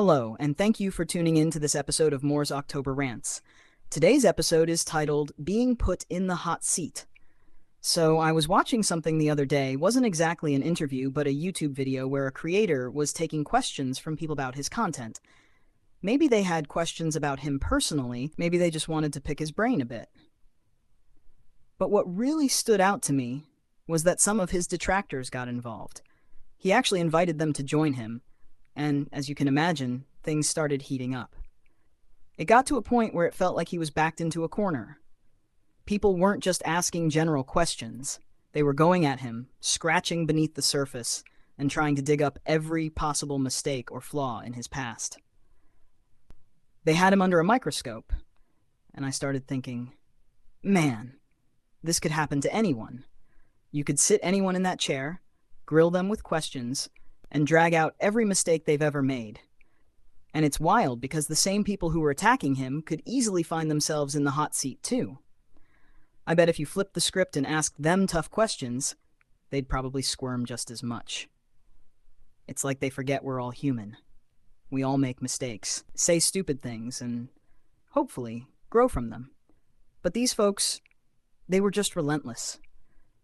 Hello, and thank you for tuning in to this episode of Moore's October Rants. Today's episode is titled Being Put in the Hot Seat. So, I was watching something the other day, wasn't exactly an interview, but a YouTube video where a creator was taking questions from people about his content. Maybe they had questions about him personally, maybe they just wanted to pick his brain a bit. But what really stood out to me was that some of his detractors got involved. He actually invited them to join him, and as you can imagine, things started heating up. It got to a point where it felt like he was backed into a corner. People weren't just asking general questions. They were going at him, scratching beneath the surface, and trying to dig up every possible mistake or flaw in his past. They had him under a microscope, and I started thinking, man, this could happen to anyone. You could sit anyone in that chair, grill them with questions, and drag out every mistake they've ever made. And it's wild because the same people who were attacking him could easily find themselves in the hot seat too. I bet if you flipped the script and asked them tough questions, they'd probably squirm just as much. It's like they forget we're all human. We all make mistakes, say stupid things, and hopefully grow from them. But these folks, they were just relentless.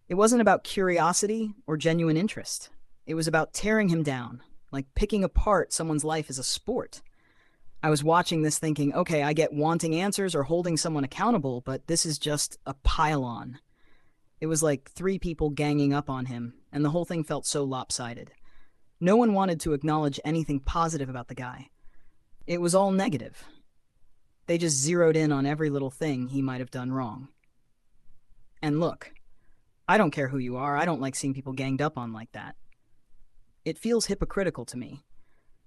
It wasn't about curiosity or genuine interest. It was about tearing him down, like picking apart someone's life as a sport. I was watching this thinking, okay, I get wanting answers or holding someone accountable, but this is just a pile-on. It was like three people ganging up on him, and the whole thing felt so lopsided. No one wanted to acknowledge anything positive about the guy. It was all negative. They just zeroed in on every little thing he might have done wrong. And look, I don't care who you are, I don't like seeing people ganged up on like that. It feels hypocritical to me.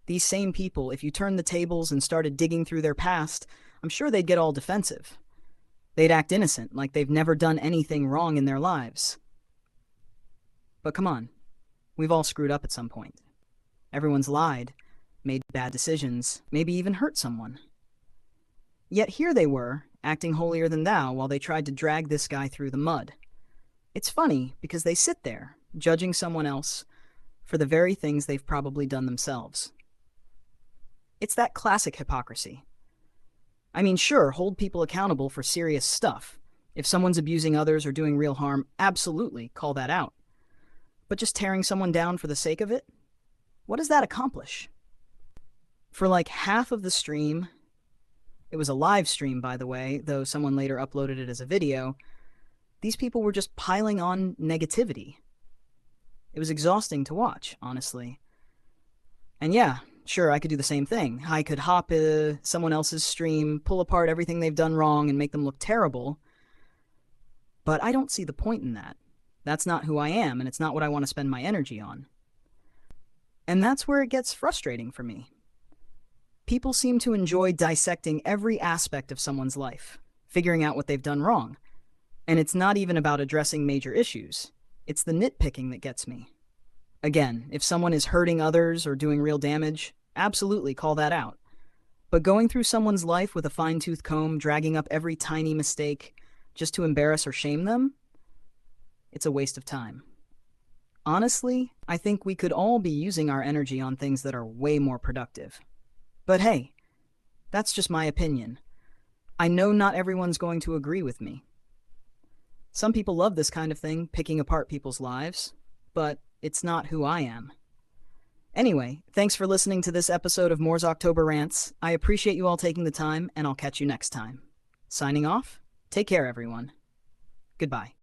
These same people, if you turned the tables and started digging through their past, I'm sure they'd get all defensive. They'd act innocent, like they've never done anything wrong in their lives. But come on, we've all screwed up at some point. Everyone's lied, made bad decisions, maybe even hurt someone. Yet here they were, acting holier than thou while they tried to drag this guy through the mud. It's funny because they sit there, judging someone else for the very things they've probably done themselves. It's that classic hypocrisy. I mean, sure, hold people accountable for serious stuff. If someone's abusing others or doing real harm, absolutely call that out. But just tearing someone down for the sake of it? What does that accomplish? For like half of the stream, it was a live stream, by the way, though someone later uploaded it as a video, these people were just piling on negativity. It was exhausting to watch, honestly. And yeah, sure, I could do the same thing. I could hop someone else's stream, pull apart everything they've done wrong and make them look terrible. But I don't see the point in that. That's not who I am, and it's not what I want to spend my energy on. And that's where it gets frustrating for me. People seem to enjoy dissecting every aspect of someone's life, figuring out what they've done wrong. And it's not even about addressing major issues. It's the nitpicking that gets me. Again, if someone is hurting others or doing real damage, absolutely call that out. But going through someone's life with a fine-tooth comb, dragging up every tiny mistake just to embarrass or shame them, it's a waste of time. Honestly, I think we could all be using our energy on things that are way more productive. But hey, that's just my opinion. I know not everyone's going to agree with me. Some people love this kind of thing, picking apart people's lives, but it's not who I am. Anyway, thanks for listening to this episode of Moore's October Rants. I appreciate you all taking the time, and I'll catch you next time. Signing off, take care everyone. Goodbye.